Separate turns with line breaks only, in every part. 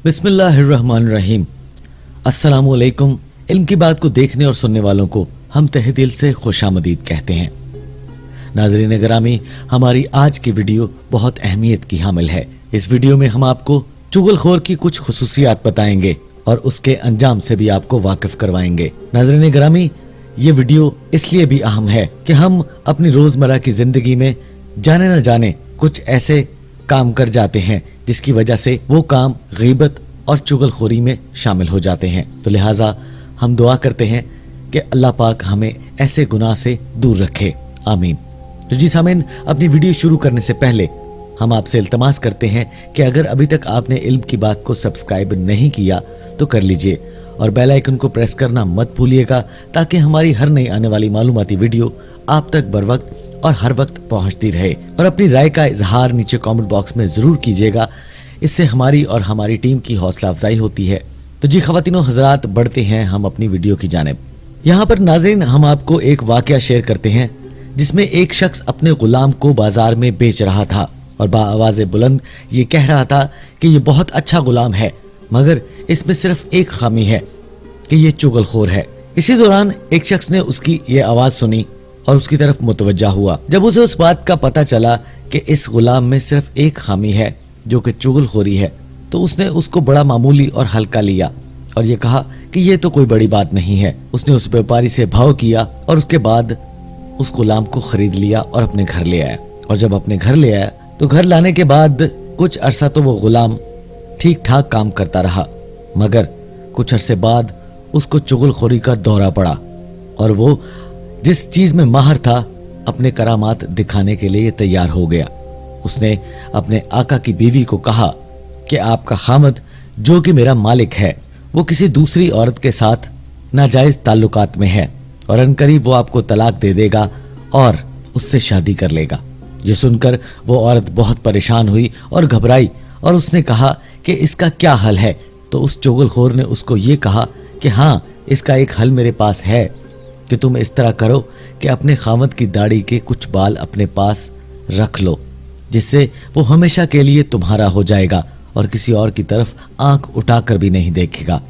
बिस्मिल्लाहिर्रहमानिर्रहीम। अस्सलामुअलैकुम। इल्म की बात को देखने और सुनने वालों को हम तहे दिल से खुशामदीद कहते हैं। नाज़रीन गिरामी, हमारी आज की वीडियो बहुत अहमियत की हामिल है। इस वीडियो में हम आपको चुगलखोर की कुछ खुसूसियात बताएंगे और उसके अंजाम से भी आपको वाकिफ करवाएंगे। नाज़रीन गिरामी, ये वीडियो इसलिए भी अहम है कि हम अपनी रोजमर्रा की जिंदगी में जाने न जाने कुछ ऐसे काम कर जाते हैं जिसकी वजह से वो काम गीबत और चुगलखोरी में शामिल हो जाते हैं। तो लिहाजा हम दुआ करते हैं कि अल्लाह पाक हमें ऐसे गुनाह से दूर रखे, आमीन। तो जी सामीन, अपनी वीडियो शुरू करने से पहले हम आपसे इल्तमास करते हैं कि अगर अभी तक आपने इल्म की बात को सब्सक्राइब नहीं किया तो कर लीजिए और बेल आइकन को प्रेस करना मत भूलिएगा ताकि हमारी हर नई आने वाली मालूमाती वीडियो आप तक बर वक्त और हर वक्त पहुंचती रहे। और अपनी राय का इजहार नीचे कमेंट बॉक्स में जरूर कीजिएगा, इससे हमारी और हमारी टीम की हौसला अफजाई होती है। तो जी ख़वातीनो हज़रात, बढ़ते हैं हम अपनी वीडियो की जानिब। यहाँ पर नाज़रीन हम आपको एक वाकया शेयर करते हैं जिसमें एक शख्स अपने गुलाम को बाजार में बेच रहा था और बाआवाज़े बुलंद ये कह रहा था कि ये बहुत अच्छा गुलाम है, मगर इसमें सिर्फ एक खामी है कि ये चुगलखोर है। इसी दौरान एक शख्स ने उसकी ये आवाज सुनी और उसकी तरफ मुतवज्जा हुआ। जब उसे उस बात का पता चला कि इस गुलाम में सिर्फ एक खामी है जो कि चुगलखोरी है, तो उसने उसको बड़ा मामूली और हल्का लिया और ये कहा कि ये तो कोई बड़ी बात नहीं है। उसने उस व्यापारी से भाव किया और उसके बाद उस गुलाम को खरीद लिया और अपने घर ले आया। और जब अपने घर ले आया तो घर लाने के बाद कुछ अरसा तो वो गुलाम ठीक ठाक काम करता रहा, मगर कुछ अरसे बाद उसको चुगलखोरी का दौरा पड़ा और वो जिस चीज में माहिर था अपने करामात दिखाने के लिए तैयार हो गया। उसने अपने आका की बीवी को कहा कि आपका खामद जो कि मेरा मालिक है वो किसी दूसरी औरत के साथ नाजायज ताल्लुकात में है और अनकरीब वो आपको तलाक दे देगा और उससे शादी कर लेगा। ये सुनकर वो औरत बहुत परेशान हुई और घबराई और उसने कहा कि इसका क्या हल है। तो उस चुगलखोर ने उसको ये कहा कि हाँ, इसका एक हल मेरे पास है कि तुम इस तरह करो कि अपने खामद की दाढ़ी के कुछ बाल अपने पास रख लो, जिससे वो हमेशा के लिए तुम्हारा हो जाएगा और किसी और की तरफ आंख उठाकर भी नहीं देखेगा।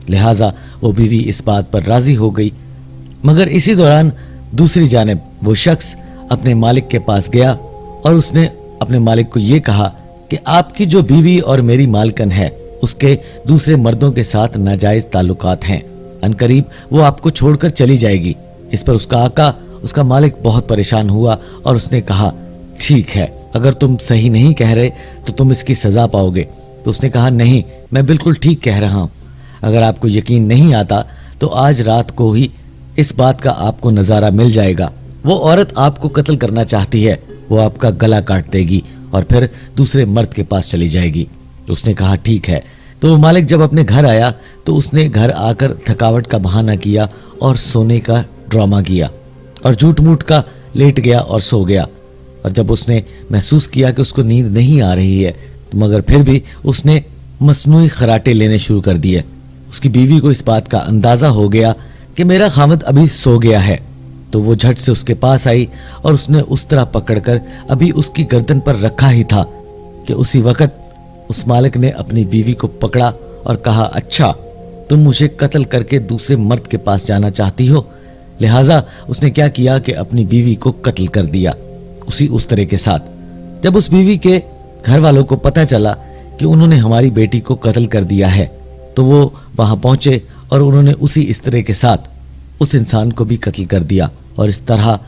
लिहाजा वो बीवी इस बात पर राजी हो गई। मगर इसी दौरान दूसरी जानिब वो शख्स अपने मालिक के पास गया और उसने अपने मालिक को ये कहा कि आपकी जो बीवी और मेरी मालकन है उसके दूसरे मर्दों के साथ नाजायज ताल्लुकात हैं, अनकरीब वो आपको छोड़कर चली जाएगी। इस पर उसका आका, उसका मालिक बहुत परेशान हुआ और उसने कहा ठीक है, अगर तुम सही नहीं कह रहे तो तुम इसकी सजा पाओगे। तो उसने कहा नहीं, मैं बिल्कुल ठीक कह रहा हूँ। अगर आपको यकीन नहीं आता तो आज रात को ही इस बात का आपको नजारा मिल जाएगा। वो औरत आपको कत्ल करना चाहती है, वो आपका गला काट देगी और फिर दूसरे मर्द के पास चली जाएगी। तो उसने कहा ठीक है। तो मालिक जब अपने घर आया तो उसने घर आकर थकावट का बहाना किया और सोने का ड्रामा किया और झूठ मूठ का लेट गया और सो गया। और जब उसने महसूस किया कि उसको नींद नहीं आ रही है तो मगर फिर भी उसने मसनूई खराटे लेने शुरू कर दिए। उसकी बीवी को इस बात का अंदाजा हो गया कि मेरा खामद अभी सो गया है, तो वो झट से उसके पास आई और उसने उस तरह पकड़कर अभी उसकी गर्दन पर रखा ही था कि उसी वक्त उस मालिक ने अपनी बीवी को पकड़ा और कहा अच्छा, तुम मुझे कत्ल करके दूसरे मर्द के पास जाना चाहती हो। लिहाजा उसने क्या किया कि अपनी बीवी को कत्ल कर दिया उस तरह के साथ। जब उस बीवी के घर वालों को पता चला कि उन्होंने हमारी बेटी को कत्ल कर दिया है तो वो वहां पहुंचे और उन्होंने उसी इस तरह के साथ उस इंसान को भी कत्ल कर दिया और इस तरह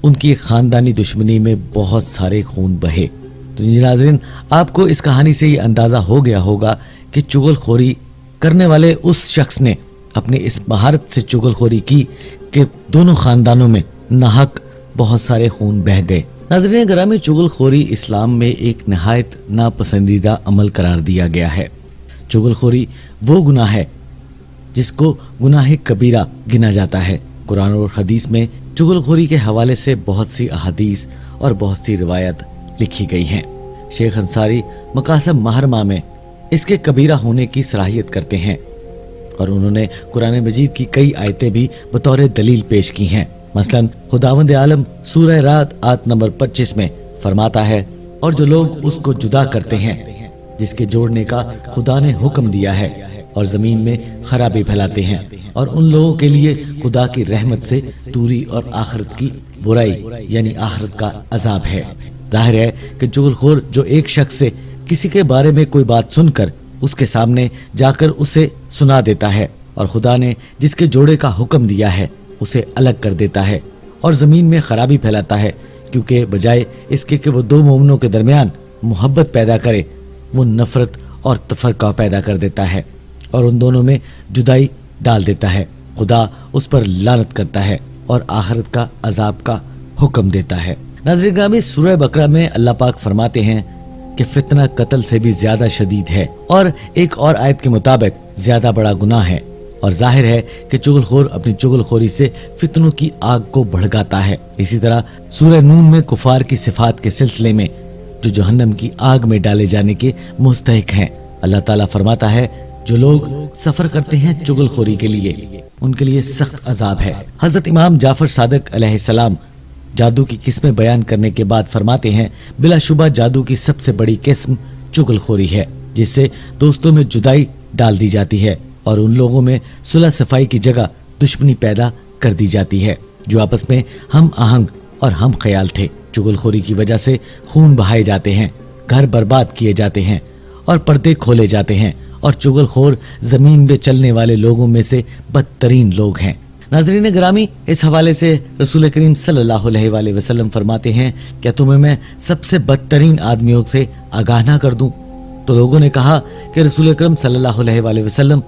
उनकी एक खानदानी दुश्मनी में बहुत सारे खून बहे। तो नाज़रीन, आपको इस कहानी से ये अंदाजा हो गया होगा कि चुगलखोरी करने वाले उस शख्स ने अपनी इस महारत से चुगलखोरी की कि दोनों खानदानों में नाहक बहुत सारे खून बह गए। नाज़रीन गिरामी, चुगलखोरी इस्लाम में एक नहायत नापसंदीदा अमल करार दिया गया है। चुगलखोरी वो गुनाह है जिसको गुनाह कबीरा गिना जाता है। कुरान और हदीस में चुगलखोरी के हवाले से बहुत सी अहादीस और बहुत सी रिवायत लिखी गई हैं। शेख अंसारी मकासम महरमा में इसके कबीरा होने की सलाहियत करते हैं और उन्होंने कुरान मजीद की कई आयतें भी बतौर दलील पेश की हैं। मसलन खुदावंद आलम सूरह रात आयत नंबर 25 में फरमाता है, और जो लोग उसको जुदा करते हैं जिसके जोड़ने का खुदा ने हुक्म दिया है और जमीन में खराबी फैलाते हैं, और उन लोगों के लिए खुदा की रहमत से दूरी और आखिरत की बुराई यानी आखिरत का अजाब है। जाहिर है कि चुगलखोर जो एक शख्स से किसी के बारे में कोई बात सुनकर उसके सामने जाकर उसे सुना देता है और खुदा ने जिसके जोड़े का हुक्म दिया है उसे अलग कर देता है और जमीन में खराबी फैलाता है, क्योंकि बजाय इसके कि वो दो मोमिनों के दरमियान मोहब्बत पैदा करे, वो नफरत और तफरका पैदा कर देता है और उन दोनों में जुदाई डाल देता है। खुदा उस पर लानत करता है और आखिरत का अजाब का हुक्म देता है। नाज़रीन ग्रामी, सूरह बकरा में अल्लाह पाक फरमाते हैं कि फितना कत्ल से भी ज्यादा शदीद है, और एक और आयत के मुताबिक ज्यादा बड़ा गुनाह है, और जाहिर है कि चुगलखोर अपनी चुगलखोरी से फितनों की आग को भड़काता है। इसी तरह सूरह नून में कुफार की सिफात के सिलसिले में जो जहन्नम की आग में डाले जाने के मुस्तहिक हैं, अल्लाह ताला फरमाता है जो लोग सफर करते हैं चुगलखोरी के लिए उनके लिए सख्त अजाब है। हजरत इमाम जाफर सादिक अलैहिस्सलाम जादू की किस्में बयान करने के बाद फरमाते हैं, बिलाशुबा जादू की सबसे बड़ी किस्म चुगलखोरी है, जिससे दोस्तों में जुदाई डाल दी जाती है और उन लोगों में सुलह सफाई की जगह दुश्मनी पैदा कर दी जाती है जो आपस में हम आहंग और हम ख्याल थे। चुगलखोरी की वजह से खून बहाए जाते हैं, घर बर्बाद किए जाते हैं और पर्दे खोले जाते हैं, और चुगलखोर जमीन में चलने वाले लोगों में से बदतरीन लोग हैं। नाज़रीन ग्रामी, इस हवाले से रसूल करीम सल्लल्लाहु अलैहि वसल्लम फरमाते हैं, क्या तुम्हें मैं सबसे बदतरीन आदमियों से आगाह ना कर दूं? तो लोगों ने कहा कि रसूल करीम सल्लल्लाहु अलैहि वसल्लम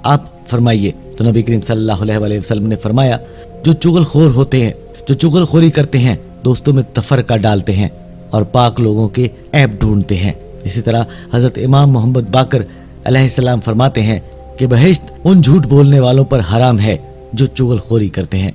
आप फरमाइए। तो नबी करीम सल्लल्लाहु अलैहि वसल्लम ने फरमाया, जो चुगलखोर होते हैं, जो चुगलखोरी करते हैं, दोस्तों में तफरका डालते हैं और पाक लोगों के ऐब ढूंढते हैं। इसी तरह हजरत इमाम मोहम्मद बाकर अलैहिस्सलाम फरमाते हैं कि बहिश्त उन झूठ बोलने वालों पर हराम है जो चुगलखोरी करते हैं।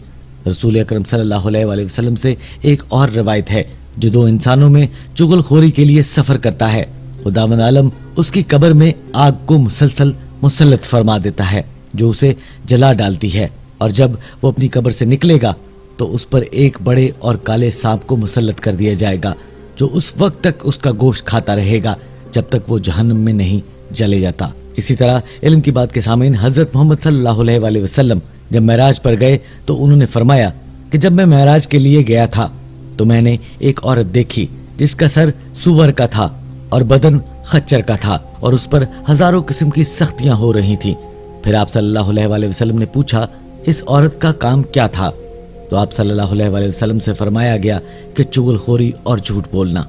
रसूल अकरम सल्लल्लाहु अलैहि वसल्लम से एक और रवायत है, जो दो इंसानों में चुगलखोरी के लिए सफर करता है, खुदावंद आलम उसकी कब्र में आग को मुसलसल मुसल्लत फरमा देता है जो उसे जला डालती है, और जब वो अपनी कब्र से निकलेगा तो उस पर एक बड़े और काले सांप को मुसल्लत कर दिया जाएगा जो उस वक्त तक उसका गोश्त खाता रहेगा जब तक वो जहन्नम में नहीं जले जाता। इसी तरह इल्म की बात के सामने हजरत मोहम्मद सल्लल्लाहु अलैहि वसल्लम जब महराज पर गए तो उन्होंने फरमाया कि जब मैं महराज के लिए गया था तो मैंने एक औरत देखी जिसका सर सूअर का था और बदन खच्चर का था और उस पर हजारों किस्म की सख्तियां हो रही थी। फिर आप सल्लल्लाहु अलैहि वसल्लम ने पूछा, इस औरत का काम क्या था? तो आप सल्लल्लाहु अलैहि वसल्लम से फरमाया गया कि चुगलखोरी और झूठ बोलना।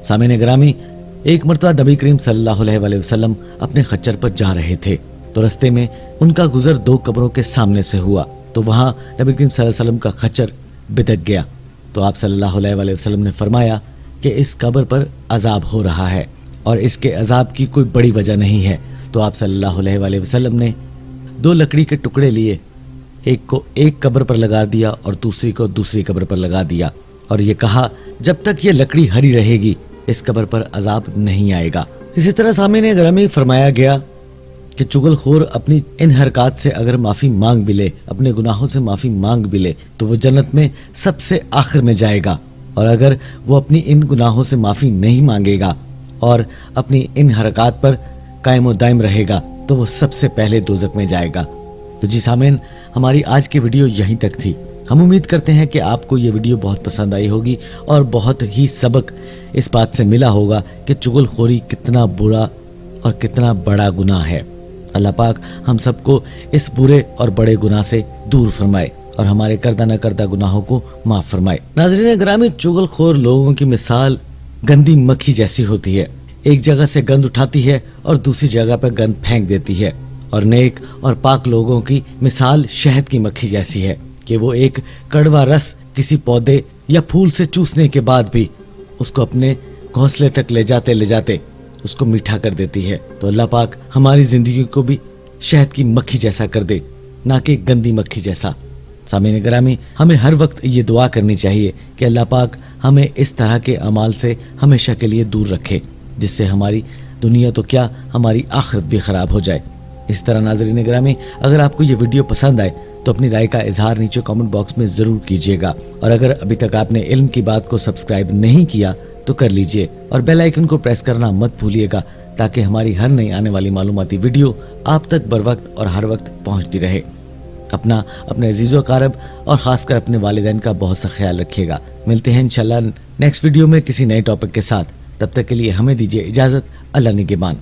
सामीन ग्रामी, एक मर्तबा नबी करीम सल्लल्लाहु अलैहि वसल्लम अपने खच्चर पर जा रहे थे तो रास्ते में उनका गुजर दो कब्रों के सामने से हुआ, तो वहां नबी करीम सल्लल्लाहु अलैहि वसल्लम का खच्चर बिदक गया। तो आप सल्लल्लाहु अलैहि वसल्लम ने फरमाया कि इस कब्र पर अजाब हो रहा है और इसके अजाब की कोई बड़ी वजह नहीं है। तो आप सल्लल्लाहु अलैहि वसल्लम ने दो लकड़ी के टुकड़े लिए, एक को एक कब्र पर लगा दिया और दूसरी को दूसरी कब्र पर लगा दिया, और ये कहा जब तक ये लकड़ी हरी रहेगी इस कब्र पर अजाब नहीं आएगा। इसी तरह सामने ग्रामी फरमाया गया कि चुगलखोर अपनी इन हरकत से अगर माफी मांग भी ले, अपने गुनाहों से माफी मांग भी ले, तो वो जन्नत में सबसे आखिर में जाएगा, और अगर वो अपनी इन गुनाहों से माफी नहीं मांगेगा और अपनी इन हरकत पर कायम दायम रहेगा तो वो सबसे पहले दोज़ख में जाएगा। तो जी सामीन, हमारी आज की वीडियो यहीं तक थी। हम उम्मीद करते हैं कि आपको ये वीडियो बहुत पसंद आई होगी और बहुत ही सबक इस बात से मिला होगा कि चुगलखोरी कितना बुरा और कितना बड़ा गुनाह है। अल्लाह पाक हम सबको इस बुरे और बड़े गुनाह से दूर फरमाए और हमारे करदा न करदा गुनाहों को माफ फरमाए। नाज़रीन ग्रामी, चुगलखोर लोगों की मिसाल गंदी मक्खी जैसी होती है, एक जगह से गंद उठाती है और दूसरी जगह पर गंद फेंक देती है, और नेक और पाक लोगों की मिसाल शहद की मक्खी जैसी है कि वो एक कड़वा रस किसी पौधे या फूल से चूसने के बाद भी उसको अपने घोंसले तक ले जाते उसको मीठा कर देती है। तो अल्लाह पाक हमारी जिंदगी को भी शहद की मक्खी जैसा कर दे, ना कि गंदी मक्खी जैसा। सामीन ग्रामी, हमें हर वक्त ये दुआ करनी चाहिए कि अल्लाह पाक हमें इस तरह के अमाल से हमेशा के लिए दूर रखे, जिससे हमारी दुनिया तो क्या हमारी आखिरत भी खराब हो जाए। इस तरह नाज़रीन ग्रामी, अगर आपको ये वीडियो पसंद आए तो अपनी राय का इजहार नीचे कमेंट बॉक्स में जरूर कीजिएगा, और अगर अभी तक आपने इल्म की बात को सब्सक्राइब नहीं किया तो कर लीजिए और बेल आइकन को प्रेस करना मत भूलिएगा, تاکہ ہماری ہر نئی آنے والی معلوماتی ویڈیو آپ تک بر وقت اور ہر وقت پہنچتی رہے۔ اپنے عزیز و اقارب اور خاص کر اپنے والدین کا بہت سا خیال رکھیے گا۔ ملتے ہیں انشاءاللہ نیکسٹ ویڈیو میں کسی نئے ٹاپک کے ساتھ۔ تب تک کے لیے ہمیں دیجیے اجازت۔ اللہ نگہبان۔